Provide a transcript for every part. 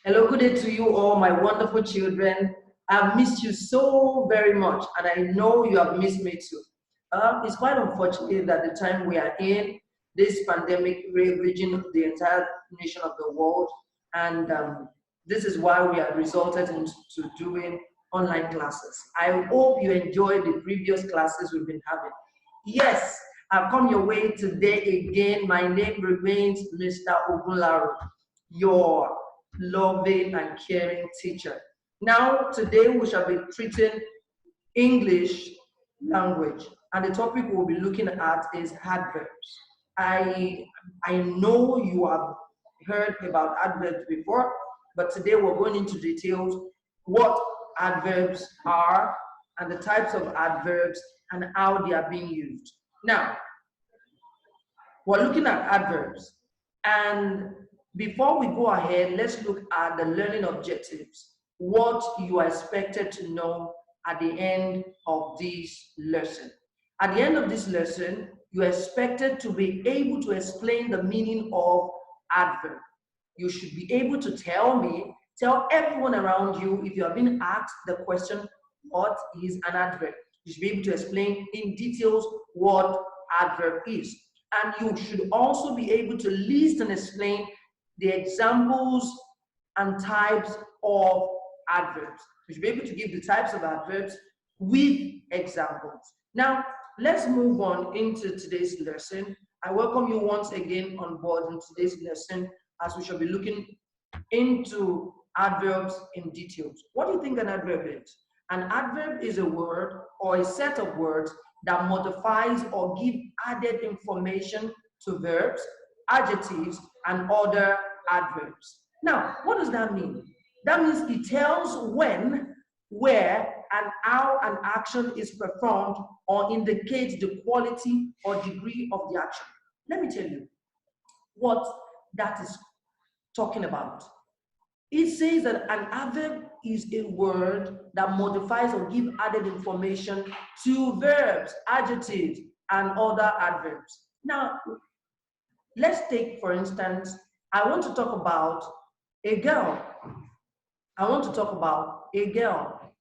Hello, good day to you all, my wonderful children. I've missed you so very much, and I know you have missed me too. It's quite unfortunate that the time we are in, this pandemic ravaging the entire nation of the world, and this is why we have resulted into doing online classes. I hope you enjoyed the previous classes we've been having. Yes, I've come your way today again. My name remains Mr. Ogunlaro, your loving and caring teacher. Now, today we shall be treating English language, and the topic we'll be looking at is adverbs. I know you have heard about adverbs before, but today we're going into details what adverbs are and the types of adverbs and how they are being used. Now, we're looking at adverbs, and before we go ahead, let's look at the learning objectives, what you are expected to know at the end of this lesson. At the end of this lesson, you are expected to be able to explain the meaning of adverb. You should be able to tell everyone around you, if you have been asked the question, what is an adverb? You should be able to explain in details what adverb is. And you should also be able to list and explain the examples and types of adverbs. You should be able to give the types of adverbs with examples. Now, let's move on into today's lesson. I welcome you once again on board in today's lesson as we shall be looking into adverbs in details. What do you think an adverb is? An adverb is a word or a set of words that modifies or give added information to verbs, adjectives, and other adverbs. Now, what does that mean? That means it tells when, where, and how an action is performed or indicates the quality or degree of the action. Let me tell you what that is talking about. It says that an adverb is a word that modifies or gives added information to verbs, adjectives, and other adverbs. Now, let's take, for instance, I want to talk about a girl. I want to talk about a girl.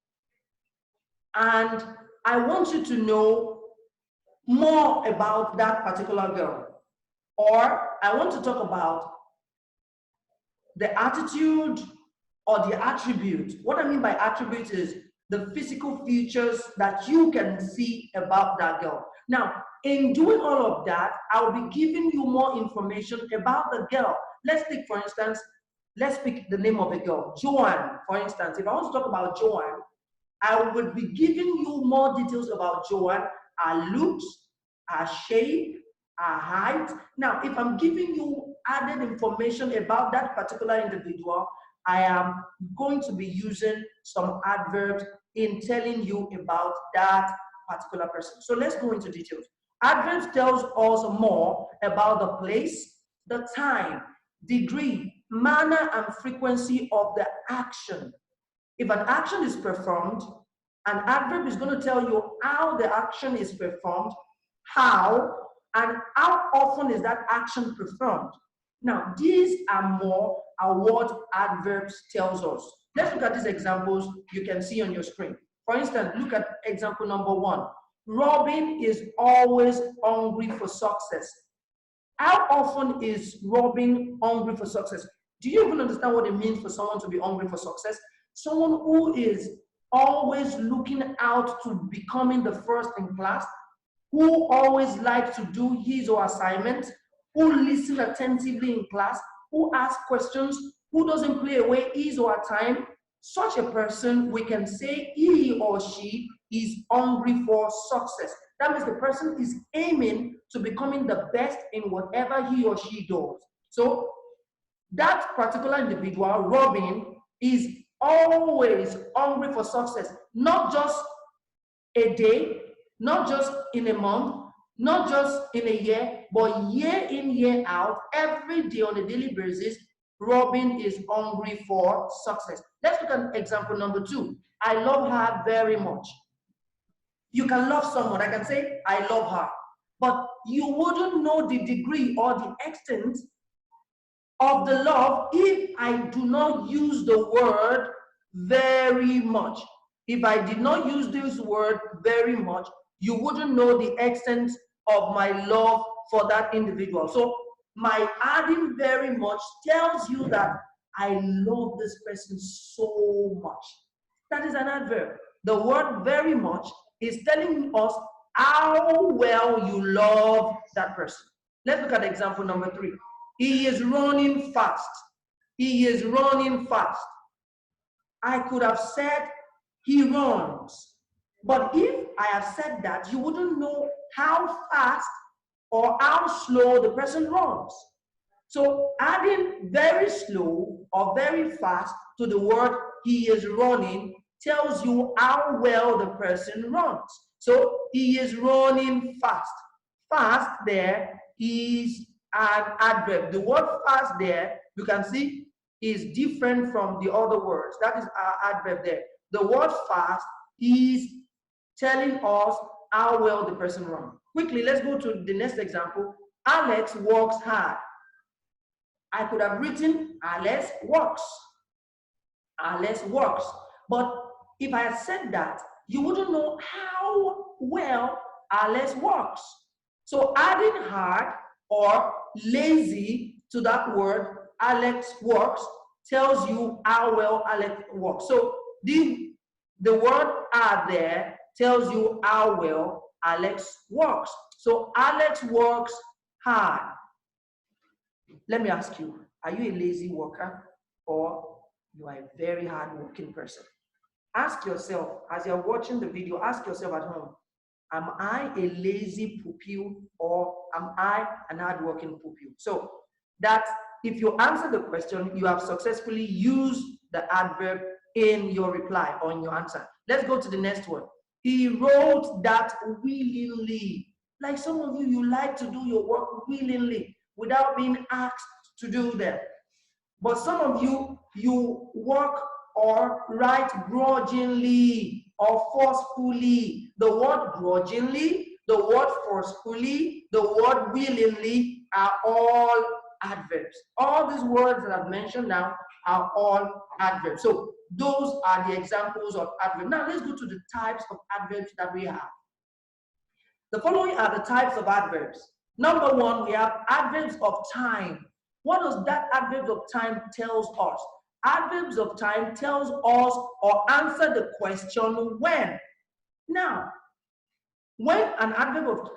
And I want you to know more about that particular girl. Or I want to talk about the attitude or the attribute. What I mean by attribute is the physical features that you can see about that girl. Now, in doing all of that, I'll be giving you more information about the girl. Let's take, for instance, let's pick the name of a girl, Joanne, for instance. If I want to talk about Joanne, I would be giving you more details about Joanne, her looks, her shape, her height. Now, if I'm giving you added information about that particular individual, I am going to be using some adverbs in telling you about that particular person. So let's go into details. Adverbs tells us more about the place, the time, degree, manner, and frequency of the action. If an action is performed, an adverb is going to tell you how the action is performed, how, and how often is that action performed. Now, these are what adverbs tells us. Let's look at these examples you can see on your screen. For instance, look at example number 1. Robin is always hungry for success. How often is Robin hungry for success? Do you even understand what it means for someone to be hungry for success? Someone who is always looking out to becoming the first in class, who always likes to do his or assignment, who listens attentively in class, who asks questions, who doesn't play away his or her time. Such a person, we can say he or she is hungry for success. That means the person is aiming to becoming the best in whatever he or she does. So that particular individual, Robin, is always hungry for success, not just a day, not just in a month, not just in a year, but year in, year out, every day on a daily basis, Robin is hungry for success. Let's look at example number 2. I love her very much. You can love someone. I can say, I love her. But you wouldn't know the degree or the extent of the love if I do not use the word very much. If I did not use this word very much, you wouldn't know the extent of my love for that individual. So my adding very much tells you that I love this person so much. That is an adverb. The word very much is telling us how well you love that person. Let's look at example number 3. He is running fast. He is running fast. I could have said he runs. But if I have said that, you wouldn't know how fast or how slow the person runs. So adding very slow or very fast to the word he is running tells you how well the person runs. So he is running fast. Fast there is an adverb. The word fast there, you can see, is different from the other words. That is our adverb there. The word fast is telling us how well the person runs. Quickly, let's go to the next example. Alex works hard. I could have written Alex works. Alex works. But if I had said that, you wouldn't know how well Alex works. So adding hard or lazy to that word, Alex works, tells you how well Alex works. So the word "are" there tells you how well Alex works. So Alex works hard. Let me ask you, are you a lazy worker or you are a very hard-working person? Ask yourself, as you're watching the video, ask yourself at home, am I a lazy pupil or am I an hard-working pupil? So that if you answer the question, you have successfully used the adverb in your reply or in your answer. Let's go to the next one. He wrote that willingly. Like some of you, you like to do your work willingly without being asked to do them. But some of you, you work or write grudgingly or forcefully. The word grudgingly, the word forcefully, the word willingly are all adverbs. All these words that I've mentioned now are all adverbs. So those are the examples of adverbs. Now let's go to the types of adverbs that we have. The following are the types of adverbs. Number 1, we have adverbs of time. What does that adverbs of time tells us? Adverbs of time tells us or answer the question when. Now, when an adverb of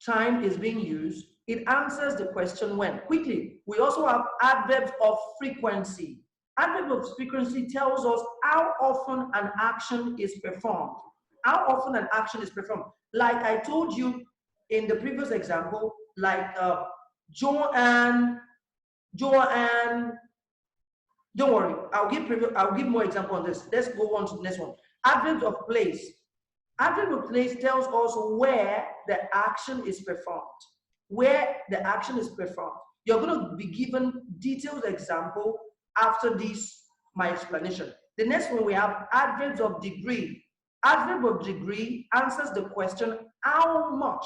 time is being used, it answers the question when. Quickly, we also have adverbs of frequency. Adverb of frequency tells us how often an action is performed. How often an action is performed. Like I told you in the previous example, like Joanne, don't worry, I'll give more example on this. Let's go on to the next one. Adverb of place. Adverb of place tells us where the action is performed. Where the action is performed. You're going to be given detailed example after this, my explanation. The next one we have adverbs of degree. Adverb of degree answers the question how much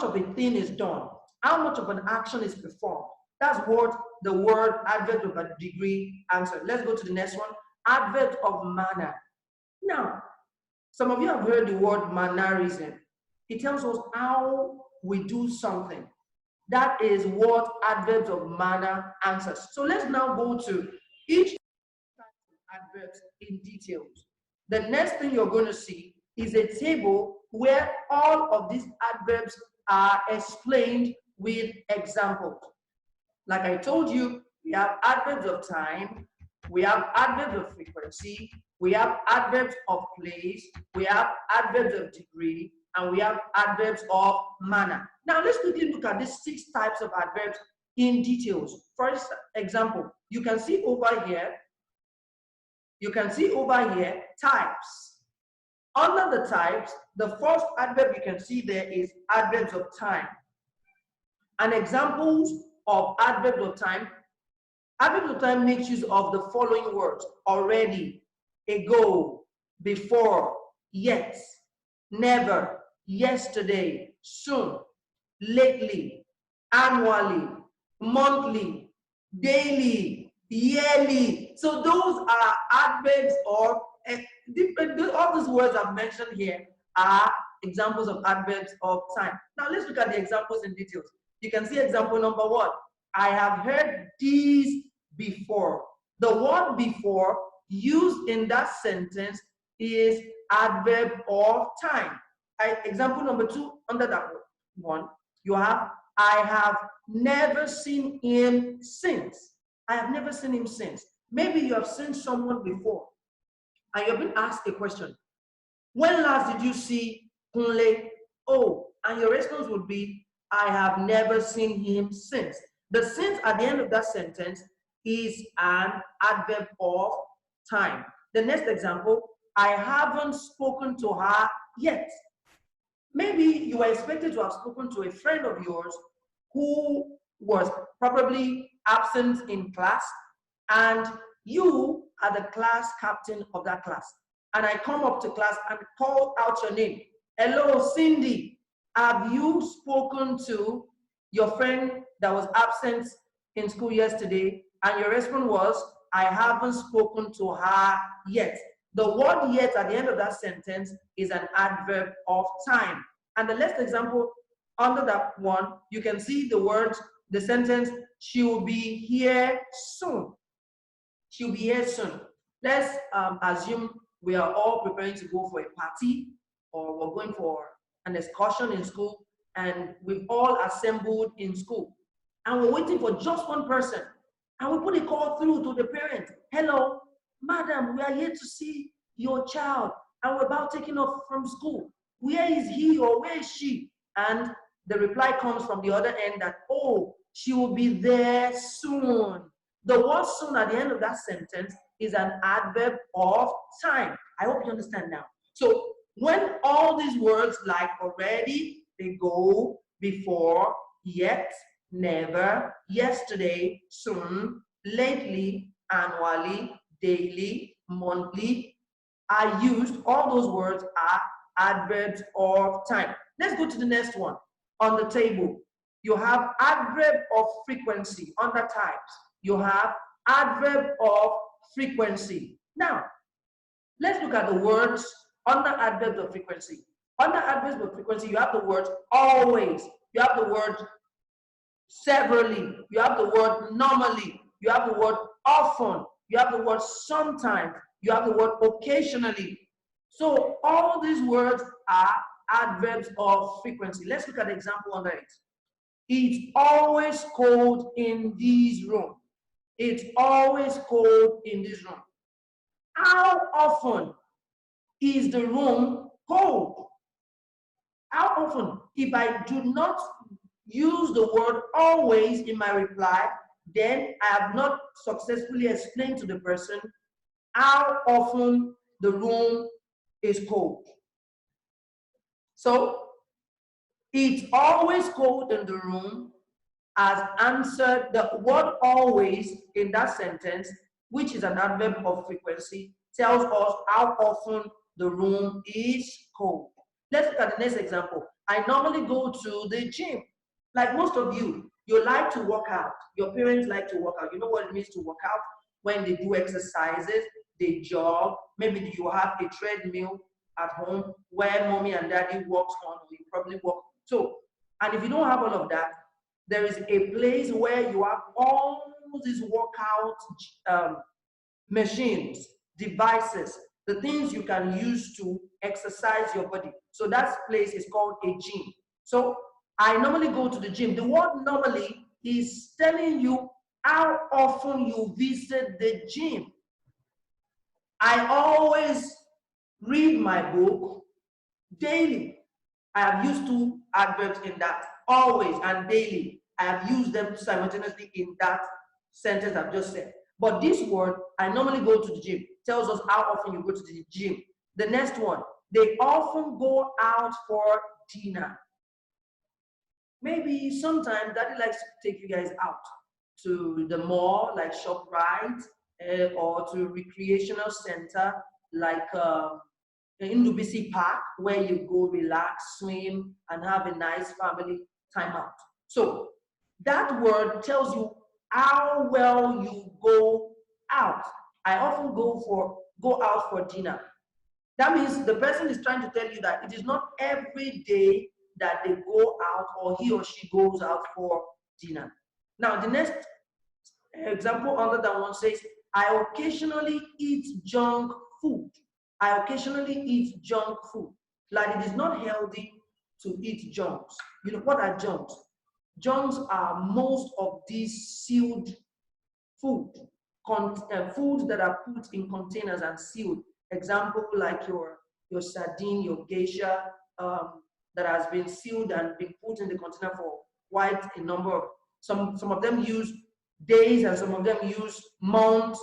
of a thing is done, how much of an action is performed. That's what the word adverb of a degree answers. Let's go to the next one. Adverb of manner. Now, some of you have heard the word mannerism. It tells us how we do something. That is what adverbs of manner answers. So let's now go to each type of adverbs in details. The next thing you're going to see is a table where all of these adverbs are explained with examples. Like I told you, we have adverbs of time, we have adverbs of frequency, we have adverbs of place, we have adverbs of degree, and we have adverbs of manner. Now let's quickly look at these 6 types of adverbs in details. For example, you can see over here types. Under the types, the first adverb you can see there is adverbs of time. And examples of adverbs of time. Adverbs of time makes use of the following words: already, ago, before, yet, never, yesterday, soon, lately, annually, monthly, daily, yearly. So those are adverbs of different, all those words I've mentioned here are examples of adverbs of time. Now let's look at the examples in details. You can see example number one. I have heard these before. The word before used in that sentence is adverb of time. Example number two, under that one, you have, I have never seen him since. I have never seen him since. Maybe you have seen someone before and you've been asked a question. When last did you see Kunle? Oh, and your response would be, I have never seen him since. The since at the end of that sentence is an adverb of time. The next example, I haven't spoken to her yet. Maybe you were expected to have spoken to a friend of yours who was probably absent in class, and you are the class captain of that class. And I come up to class and call out your name. Hello, Cindy. Have you spoken to your friend that was absent in school yesterday? And your response was, I haven't spoken to her yet. The word yet at the end of that sentence is an adverb of time. And the last example, under that one, you can see the word, the sentence, she will be here soon. She'll be here soon. Let's assume we are all preparing to go for a party, or we're going for an excursion in school, and we've all assembled in school. And we're waiting for just one person. And we put a call through to the parent. Hello, madam, we are here to see your child, and we're about taking off from school. Where is he or where is she? And the reply comes from the other end that, oh, she will be there soon. The word soon at the end of that sentence is an adverb of time. I hope you understand now. So when all these words like already, they go, before, yet, never, yesterday, soon, lately, annually, daily, monthly, are used, all those words are adverbs of time. Let's go to the next one. On the table, you have adverb of frequency. Under types, you have adverb of frequency. Now, let's look at the words under adverbs of frequency. Under adverbs of frequency, you have the word always, you have the word severally, you have the word normally, you have the word often, you have the word sometimes, you have the word occasionally. So all these words are adverbs of frequency. Let's look at the example under it. It's always cold in this room. It's always cold in this room. How often is the room cold? How often? If I do not use the word always in my reply, then I have not successfully explained to the person how often the room is cold. So, it's always cold in the room has answered the word always in that sentence, which is an adverb of frequency, tells us how often the room is cold. Let's look at the next example. I normally go to the gym. Like most of you, you like to work out. Your parents like to work out. You know what it means to work out? When they do exercises, they jog. Maybe you have a treadmill at home where mommy and daddy works on, or you probably work. So, and if you don't have all of that, there is a place where you have all these workout machines, devices, the things you can use to exercise your body. So that place is called a gym. So I normally go to the gym. The word normally is telling you how often you visit the gym. I always read my book daily. I have used two adverbs in that, always and daily. I have used them simultaneously in that sentence I've just said. But this word, I normally go to the gym, tells us how often you go to the gym. The next one, they often go out for dinner. Maybe sometimes daddy likes to take you guys out to the mall, like ShopRite, or to recreational center, like in Lubisi Park, where you go relax, swim, and have a nice family time out. So that word tells you how well you go out. I often go out for dinner. That means the person is trying to tell you that it is not every day that they go out or he or she goes out for dinner. Now, the next example under that one says, I occasionally eat junk food. I occasionally eat junk food. Like it is not healthy to eat junks. You know, what are junks? Junks are most of these sealed food, foods that are put in containers and sealed. Example like your sardine, your geisha, that has been sealed and been put in the container for quite a number of, some of them use days and some of them use months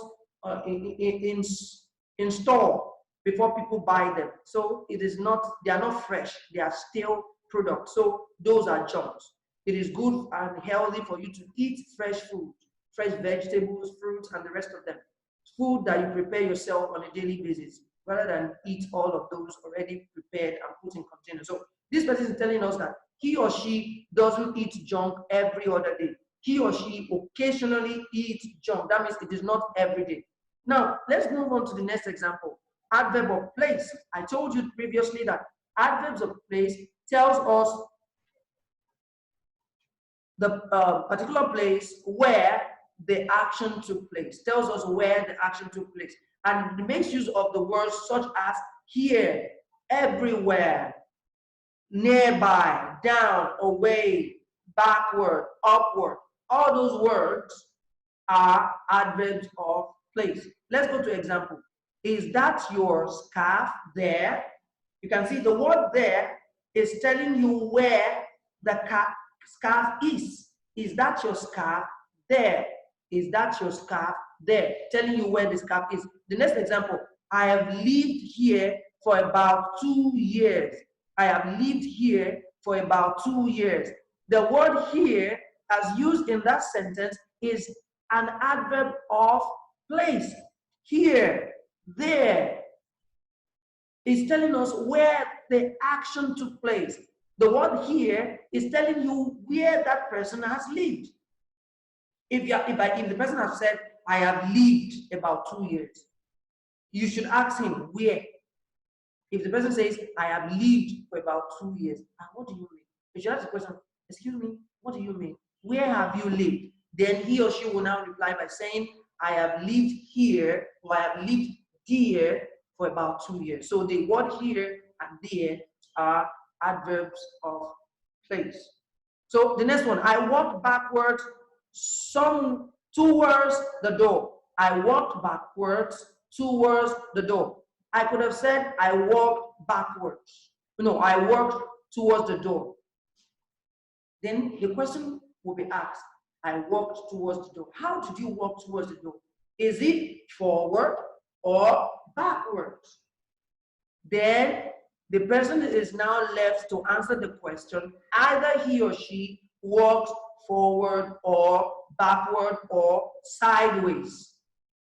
in store before people buy them. So it is not, they are not fresh, they are still products. So those are junks. It is good and healthy for you to eat fresh food, fresh vegetables, fruits, and the rest of them. Food that you prepare yourself on a daily basis, rather than eat all of those already prepared and put in containers. So this person is telling us that he or she doesn't eat junk every other day. He or she occasionally eats junk. That means it is not every day. Now, let's move on to the next example. Adverb of place. I told you previously that adverbs of place tells us the particular place where the action took place, tells us where the action took place. And it makes use of the words such as here, everywhere, nearby, down, away, backward, upward. All those words are adverbs of place. Let's go to example. Is that your scarf there? You can see the word there is telling you where the scarf is. Is that your scarf there? Is that your scarf there? Telling you where the scarf is. The next example, I have lived here for about 2 years. I have lived here for about 2 years. The word here, as used in that sentence, is an adverb of place. Here, there, is telling us where the action took place. The word here is telling you where that person has lived. If the person has said, I have lived about 2 years, you should ask him where. If the person says, I have lived for about 2 years, what do you mean? You should ask the question, excuse me, what do you mean? Where have you lived? Then he or she will now reply by saying, I have lived here, or I have lived there for about 2 years. So the word here and there are adverbs of place. So the next one, I walked backwards towards the door. I walked backwards towards the door. I could have said I walked backwards. No, I walked towards the door. Then the question will be asked, I walked towards the door. How did you walk towards the door? Is it forward or backwards? Then the person is now left to answer the question. Either he or she walks forward or backward or sideways.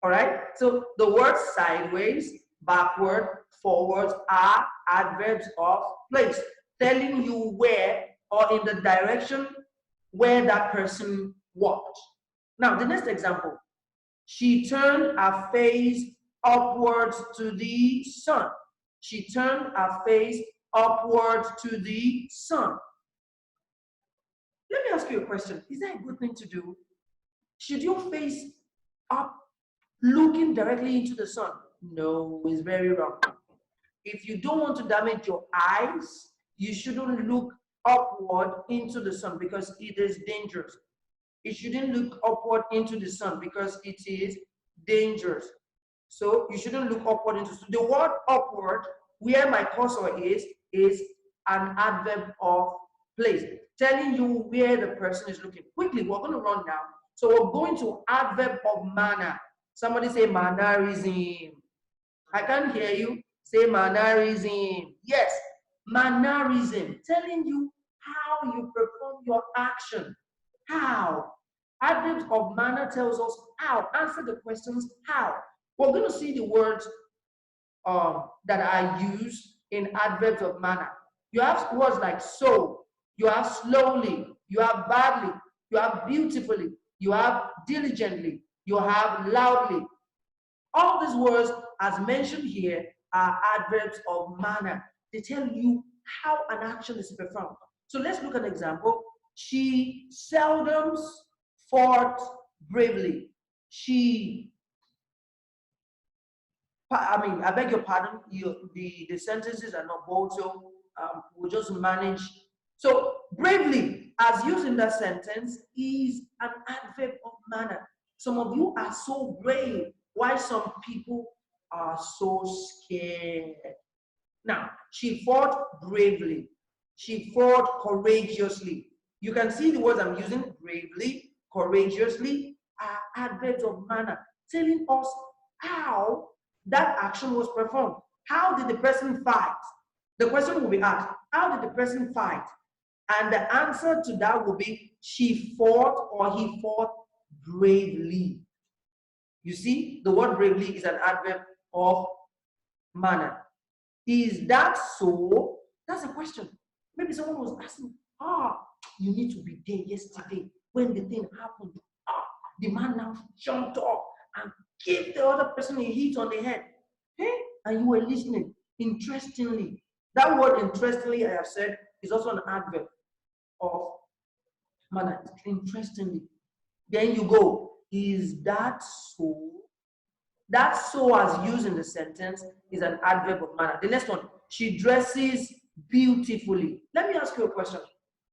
All right? So the words sideways, backward, forward are adverbs of place, telling you where or in the direction where that person walked. Now, the next example. She turned her face upwards to the sun. She turned her face upwards to the sun. Let me ask you a question. Is that a good thing to do? Should your face up looking directly into the sun? No, it's very wrong. If you don't want to damage your eyes, you shouldn't look upward into the sun because it is dangerous. It shouldn't look upward into the sun because it is dangerous. So you shouldn't look upward into the sun. The word upward, where my cursor is an adverb of place, telling you where the person is looking. Quickly, we're going to run now. So we're going to adverb of manner. Somebody say mannerism. I can't hear you. Say mannerism. Yes, mannerism, telling you how you perform your action. How? Adverbs of manner tells us how. Answer the questions how. We're going to see the words that are used in adverbs of manner. You have words like so, you have slowly, you have badly, you have beautifully. you have diligently, you have loudly. All these words, as mentioned here, are adverbs of manner. They tell you how an action is performed. So let's look at an example. She seldom fought bravely. I beg your pardon, the sentences are not bold, so we'll just manage. So bravely, as used in that sentence, is an adverb of manner. Some of you are so brave, while some people are so scared. Now, she fought bravely. She fought courageously. You can see the words I'm using, bravely, courageously, are adverbs of manner, telling us how that action was performed. How did the person fight? The question will be asked, how did the person fight? And the answer to that will be, she fought or he fought bravely. You see, the word bravely is an adverb of manner. Is that so? That's a question. Maybe someone was asking, you need to be there yesterday when the thing happened. The man now jumped up and gave the other person a hit on the head. Hey, and you were listening. Interestingly, that word interestingly, I have said, is also an adverb of manner. Interestingly. Then you go, is that so? That so as used in the sentence is an adverb of manner. The next one, she dresses beautifully. Let me ask you a question.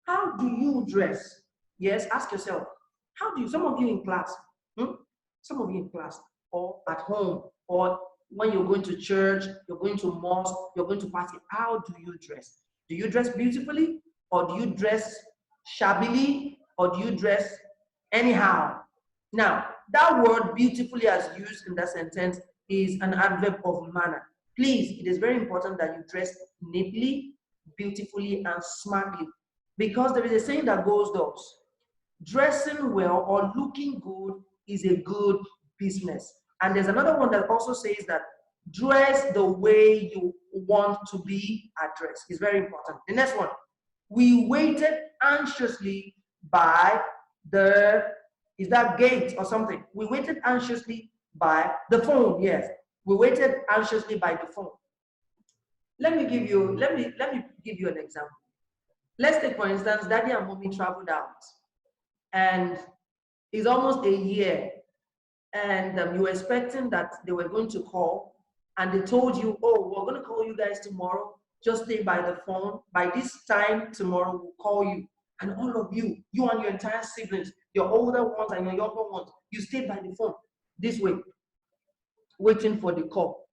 How do you dress? Yes, ask yourself. How do you, some of you in class, some of you in class, or at home, or when you're going to church, you're going to mosque, you're going to party, how do you dress? Do you dress beautifully? Or do you dress shabbily? Or do you dress anyhow? Now, that word beautifully as used in that sentence is an adverb of manner. Please, it is very important that you dress neatly, beautifully, and smartly. Because there is a saying that goes thus: dressing well or looking good is a good business. And there's another one that also says that dress the way you want to be addressed. It's very important. The next one, we waited anxiously by the, is that gate or something? We waited anxiously by the phone. Yes, we waited anxiously by the phone. Let me give you an example. Let's take, for instance, daddy and mommy traveled out, and it's almost a year, and you were expecting that they were going to call, and they told you, oh, we're going to call you guys tomorrow, just stay by the phone. By this time tomorrow, we'll call you. And all of you and your entire siblings, your older ones and your younger ones, you stayed by the phone this way, waiting for the call.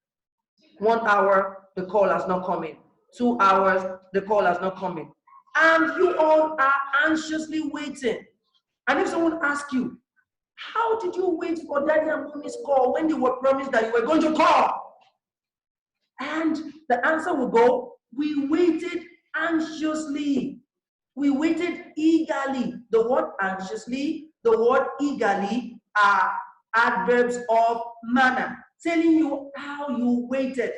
1 hour, the call has not come in. 2 hours, the call has not come in. And you all are anxiously waiting. And if someone asks you, how did you wait for daddy and mommy's call when you were promised that you were going to call? And the answer will go, we waited anxiously. We waited eagerly. The word anxiously, the word eagerly are adverbs of manner, telling you how you waited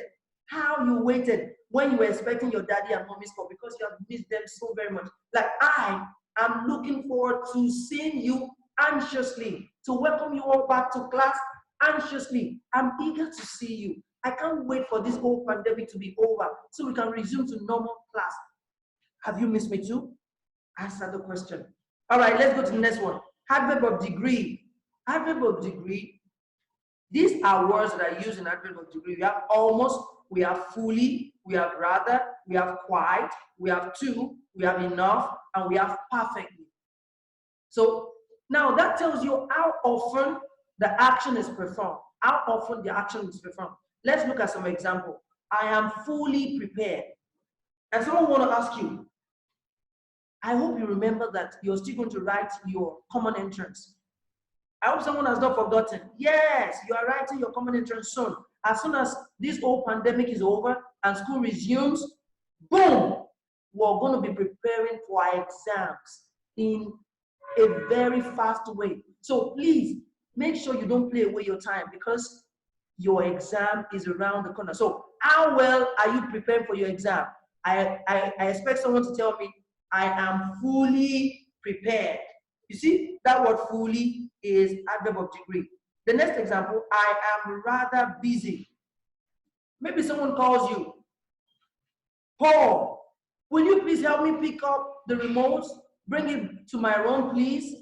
when you were expecting your daddy and mommy's call, because you have missed them so very much. Like, I am looking forward to seeing you anxiously, to welcome you all back to class anxiously. I'm eager to see you. I can't wait for this whole pandemic to be over so we can resume to normal class. Have you missed me too? Answer the question. All right, let's go to the next one. Adverb of degree. Adverb of degree. These are words that are used in adverb of degree. We have almost, we have fully, we have rather, we have quite, we have to, we have enough, and we have perfectly. So now that tells you how often the action is performed. How often the action is performed. Let's look at some example. I am fully prepared. And someone want to ask you, I hope you remember that you're still going to write your common entrance. I hope someone has not forgotten. Yes, you are writing your common entrance soon. As soon as this whole pandemic is over and school resumes, boom, we're going to be preparing for our exams in a very fast way. So please make sure you don't play away your time, because your exam is around the corner. So how well are you prepared for your exam? I expect someone to tell me, I am fully prepared. You see, that word fully is adverb of degree. The next example, I am rather busy. Maybe someone calls you, Paul, will you please help me pick up the remote? Bring it to my room, please.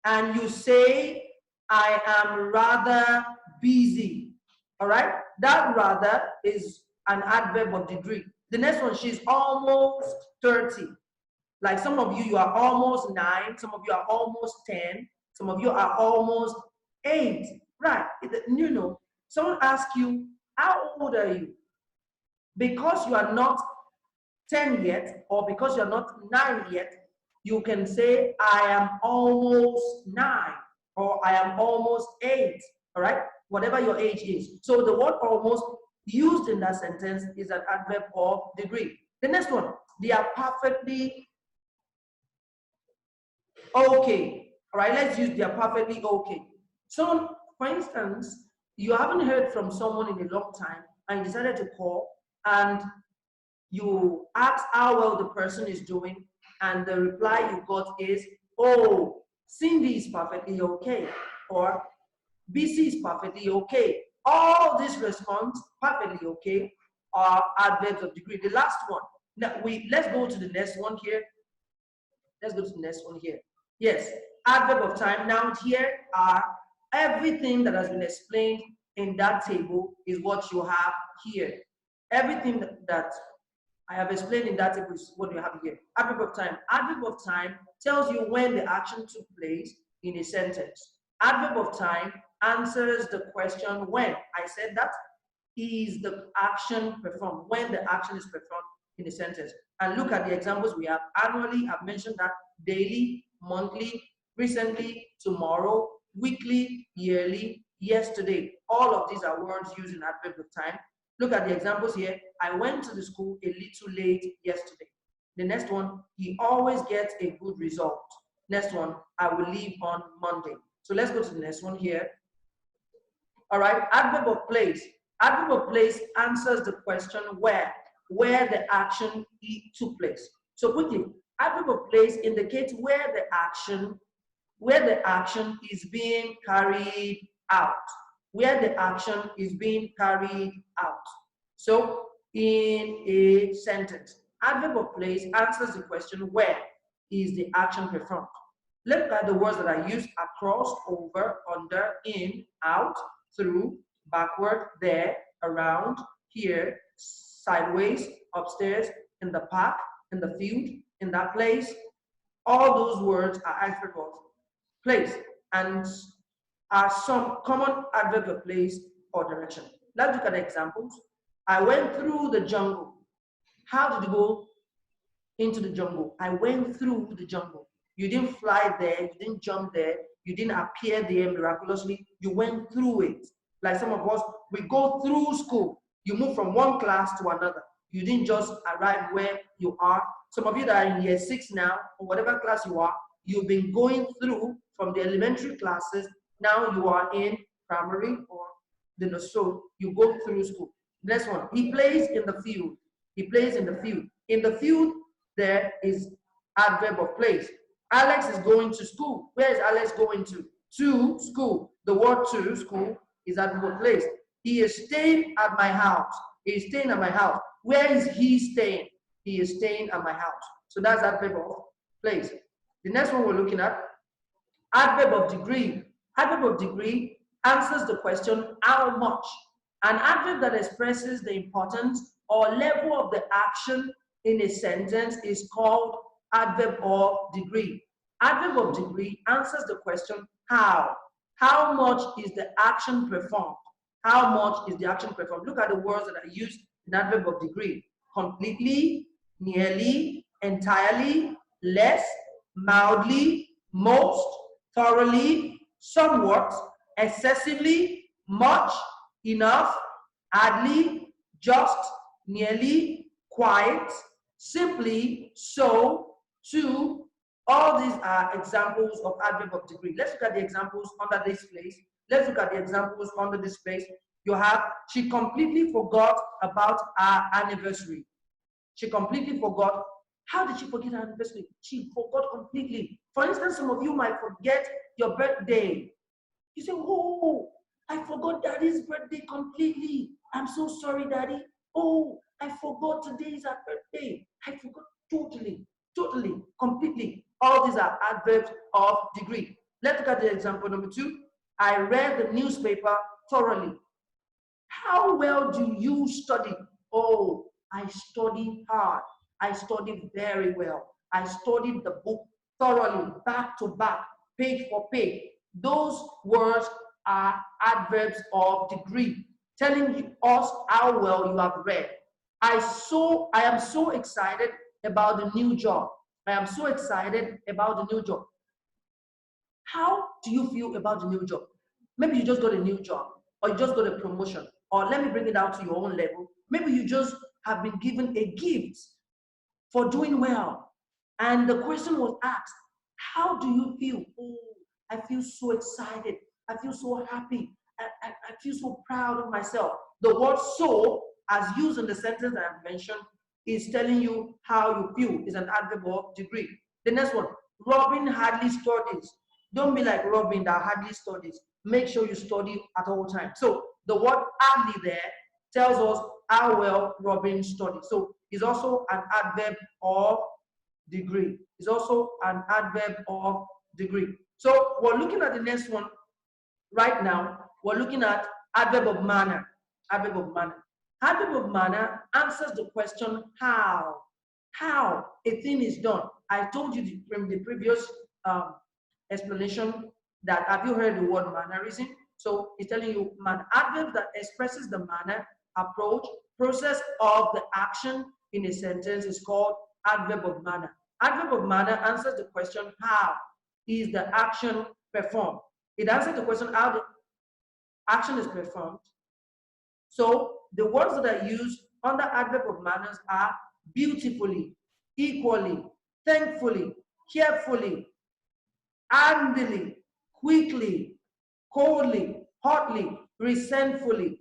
And you say, I am rather busy. All right? That rather is an adverb of degree. The next one, she's almost 30. Like some of you, you are almost 9. Some of you are almost 10. Some of you are almost 8. Right? You know, someone asks you, how old are you? Because you are not 10 yet, or because you're not 9 yet, you can say, I am almost 9, or I am almost 8, all right? Whatever your age is. So the word almost used in that sentence is an adverb of degree. The next one, they are perfectly okay, all right? Let's use they are perfectly okay. So, for instance, you haven't heard from someone in a long time, and you decided to call, and you ask how well the person is doing, and the reply you got is, oh, Cindy is perfectly okay, or BC is perfectly okay. All these response, perfectly okay, are adverbs of degree. The last one, now let's go to the next one here. Let's go to the next one here. Yes, adverb of time. Now here are everything that has been explained in that table is what you have here. Everything that I have explained in that table is what you have here. Adverb of time. Adverb of time tells you when the action took place in a sentence. Adverb of time answers the question when. I said that is the action performed, when the action is performed in a sentence. And look at the examples we have. Annually, I've mentioned that. Daily, monthly, recently, tomorrow, weekly, yearly, yesterday. All of these are words used in adverb of time. Look at the examples here. I went to the school a little late yesterday. The next one, he always gets a good result. Next one, I will leave on Monday. So let's go to the next one here. All right, adverb of place. Adverb of place answers the question where the action took place. So quickly, adverb of place indicates where the action is being carried out. Where the action is being carried out. So in a sentence, adverb of place answers the question where is the action performed. Look at the words that are used: across, over, under, in, out, through, backward, there, around, here, sideways, upstairs, in the park, in the field, in that place. All those words are adverb of place and are some common adverb of place or direction. Let's look at the examples. I went through the jungle. How did you go into the jungle? I went through the jungle. You didn't fly there, you didn't jump there, you didn't appear there miraculously, you went through it. Like some of us, we go through school. You move from one class to another. You didn't just arrive where you are. Some of you that are in year 6 now, or whatever class you are, you've been going through from the elementary classes. Now you are in primary or the nursery. You go through school. Next one, he plays in the field. He plays in the field. In the field, there is adverb of place. Alex is going to school. Where is Alex going to? To school. The word to school is adverb of place. He is staying at my house. He is staying at my house. Where is he staying? He is staying at my house. So that's adverb of place. The next one we're looking at, adverb of degree. Adverb of degree answers the question how much. An adverb that expresses the importance or level of the action in a sentence is called adverb of degree. Adverb of degree answers the question how. How much is the action performed? How much is the action performed? Look at the words that are used in adverb of degree. Completely, nearly, entirely, less, mildly, most, thoroughly, somewhat, excessively, much, enough, hardly, just, nearly, quite, simply, so, to. All these are examples of adverb of degree. Let's look at the examples under this place. Let's look at the examples under this place. You have, she completely forgot about our anniversary. She completely forgot How did she forget her anniversary? She forgot completely. For instance, some of you might forget your birthday. You say, oh, I forgot daddy's birthday completely. I'm so sorry, daddy. Oh, I forgot today is our birthday. I forgot totally, totally, completely. All these are adverbs of degree. Let's look at the example number 2. I read the newspaper thoroughly. How well do you study? Oh, I study hard. I studied very well. I studied the book thoroughly, back to back, page for page. Those words are adverbs of degree, telling us how well you have read. I am so excited about the new job. I am so excited about the new job. How do you feel about the new job? Maybe you just got a new job, or you just got a promotion, or let me bring it down to your own level. Maybe you just have been given a gift for doing well. And the question was asked, how do you feel? Oh, I feel so excited. I feel so happy. I feel so proud of myself. The word so, as used in the sentence that I've mentioned, is telling you how you feel. Is an adverb of degree. The next one, Robin hardly studies. Don't be like Robin that hardly studies. Make sure you study at all times. So the word hardly there tells us how well Robin studies. So it's also an adverb of degree. It's also an adverb of degree. So we're looking at the next one right now. We're looking at adverb of manner. Adverb of manner. Adverb of manner answers the question how. How a thing is done. I told you from the previous explanation that have you heard the word mannerism? So it's telling you man adverb that expresses the manner, approach, process of the action in a sentence is called adverb of manner. Adverb of manner answers the question how is the action performed. It answers the question how the action is performed. So the words that are used under adverb of manners are beautifully, equally, thankfully, carefully, handily, quickly, coldly, hotly, resentfully,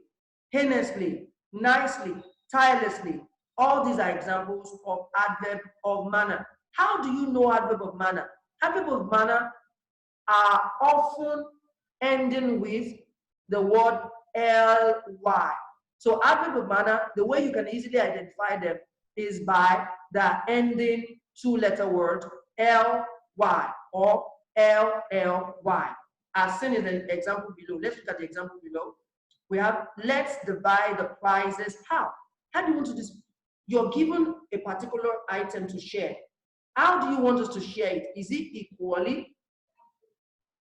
heinously, nicely, tirelessly. All these are examples of adverb of manner. How do you know adverb of manner? Adverb of manner are often ending with the word ly. So adverb of manner, the way you can easily identify them is by the ending two-letter word ly or LLY. As seen in the example below. Let's look at the example below. We have, let's divide the prizes. How? How do you want to do this? You're given a particular item to share. How do you want us to share it? Is it equally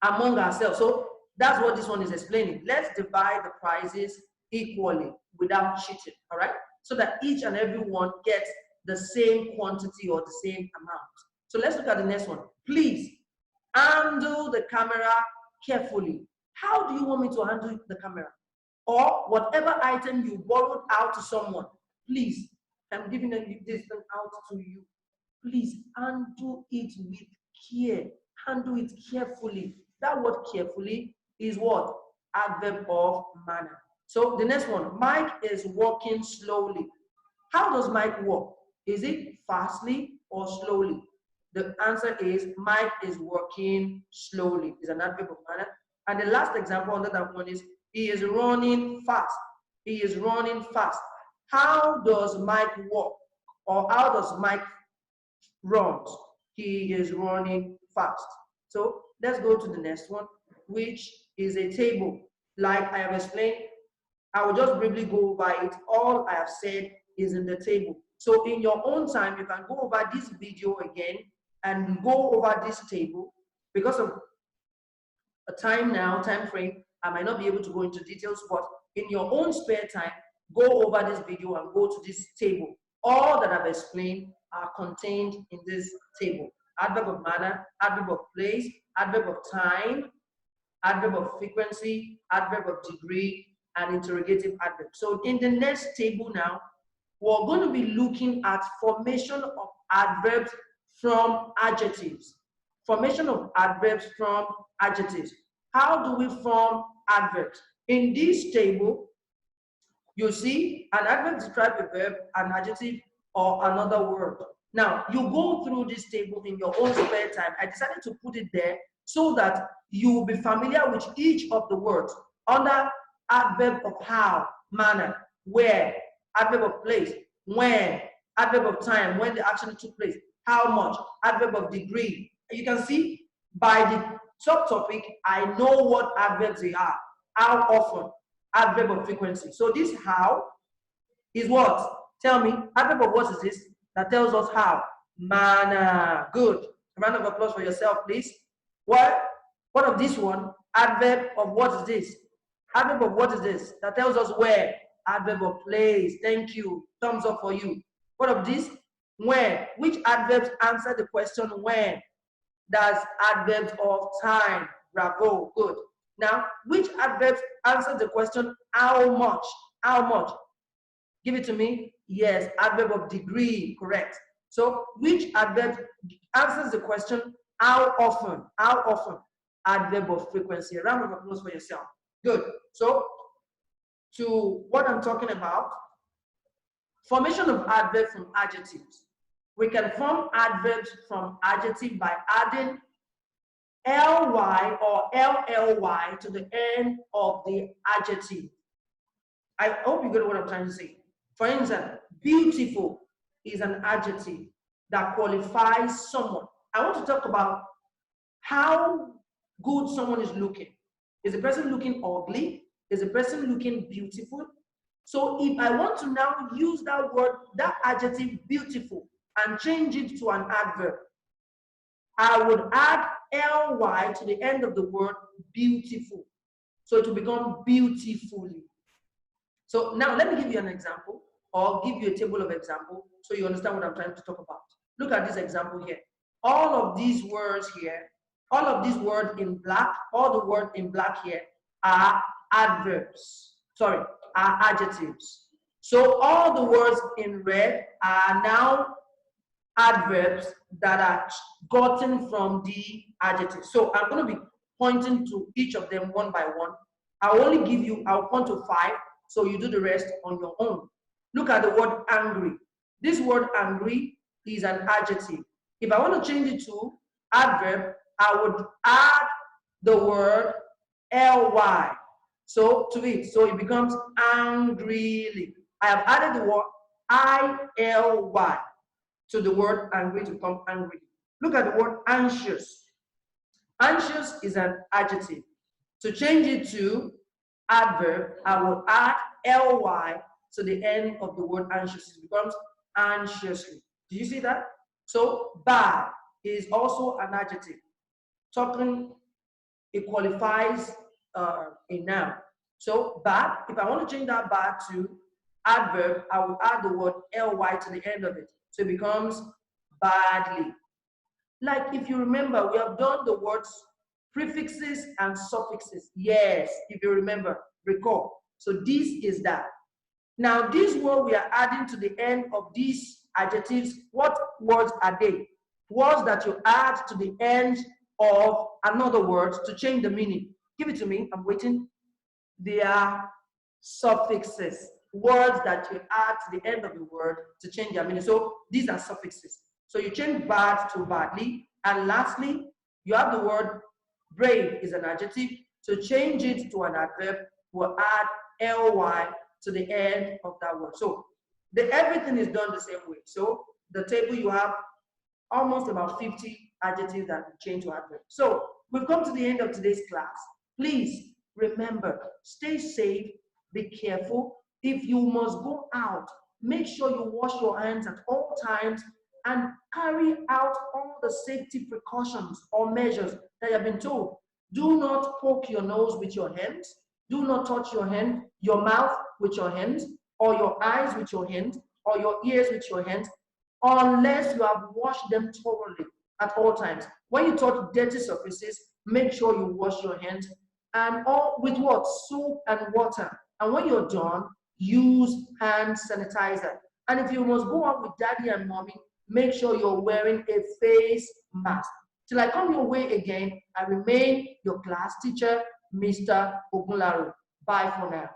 among ourselves? So that's what this one is explaining. Let's divide the prizes equally without cheating, all right? So that each and every one gets the same quantity or the same amount. So let's look at the next one. Please handle the camera carefully. How do you want me to handle the camera? Or whatever item you borrowed out to someone, please, I'm giving this thing out to you. Please handle it with care. Handle it carefully. That word carefully is what? Adverb of manner. So the next one, Mike is walking slowly. How does Mike walk? Is it fastly or slowly? The answer is Mike is walking slowly. It's an adverb of manner. And the last example under that one is he is running fast. He is running fast. How does Mike walk? Or how does Mike run? He is running fast. So let's go to the next one, which is a table. Like I have explained, I will just briefly go over it. All I have said is in the table. So in your own time, you can go over this video again and go over this table. Because of a time frame, I might not be able to go into details, but in your own spare time, go over this video and go to this table. All that I've explained are contained in this table. Adverb of manner, adverb of place, adverb of time, adverb of frequency, adverb of degree, and interrogative adverb. So in the next table now, we're going to be looking at formation of adverbs from adjectives. Formation of adverbs from adjectives. How do we form adverbs? In this table, you see an adverb describes a verb, an adjective, or another word. Now, you go through this table in your own spare time. I decided to put it there so that you will be familiar with each of the words under adverb of how, manner, where, adverb of place, when, adverb of time, when the action took place, how much, adverb of degree. You can see by the subtopic, I know what adverbs they are, how often, adverb of frequency. So this how is what? Tell me, adverb of what is this? That tells us how. Manner. Good. A round of applause for yourself, please. What of this one? Adverb of what is this? Adverb of what is this? That tells us where. Adverb of place. Thank you. Thumbs up for you. What of this? When. Which adverbs answer the question when? That's adverbs of time. Bravo. Good. Now, which adverbs answer the question how much? How much? Give it to me. Yes, adverb of degree, correct. So which adverb answers the question how often? How often? Adverb of frequency. A round of applause for yourself. Good. So to what I'm talking about, formation of adverb from adjectives. We can form adverbs from adjective by adding ly or lly to the end of the adjective. I hope you get what I'm trying to say. For instance, beautiful is an adjective that qualifies someone. I want to talk about how good someone is looking. Is the person looking ugly? Is the person looking beautiful? So if I want to now use that word, that adjective beautiful, and change it to an adverb, I would add ly to the end of the word beautiful. So it will become beautifully. So now let me give you an example, or give you a table of example so you understand what I'm trying to talk about. Look at this example here. All of these words here, all of these words in black, all the words in black here are adverbs. Sorry, are adjectives. So all the words in red are now adverbs that are gotten from the adjective. So I'm going to be pointing to each of them one by one. I'll only give you, I'll point to 5, so you do the rest on your own. Look at the word angry. This word angry is an adjective. If I want to change it to adverb, I would add the word ly. So to it, so it becomes angrily. I have added the word ily to the word angry to become angry. Look at the word anxious. Anxious is an adjective. To change it to adverb, I will add ly to the end of the word anxious. It becomes anxiously. Do you see that? So bad is also an adjective. Talking, it qualifies a noun. So bad, if I want to change that bad to adverb, I will add the word ly to the end of it. So it becomes badly. Like if you remember, we have done the words prefixes and suffixes. Yes, if you remember, recall. So this is that. Now this word we are adding to the end of these adjectives, what words are they? Words that you add to the end of another word to change the meaning. Give it to me, I'm waiting. They are suffixes. Words that you add to the end of the word to change their meaning. So these are suffixes. So you change bad to badly. And lastly, you have the word brave is an adjective. To change it to an adverb, we'll add ly to the end of that word. So everything is done the same way. So the table, you have almost about 50 adjectives that we change to adverb. So we've come to the end of today's class. Please remember, stay safe, be careful. If you must go out, make sure you wash your hands at all times and carry out all the safety precautions or measures that you have been told. Do not poke your nose with your hands. Do not touch your hand, your mouth with your hands, or your eyes with your hands, or your ears with your hands, unless you have washed them thoroughly at all times. When you touch dirty surfaces, make sure you wash your hands, and all with what? Soap and water. And when you're done, use hand sanitizer. And if you must go out with daddy and mommy, make sure you're wearing a face mask. Till I come your way again, I remain your class teacher, Mr. Ogunlaro. Bye for now.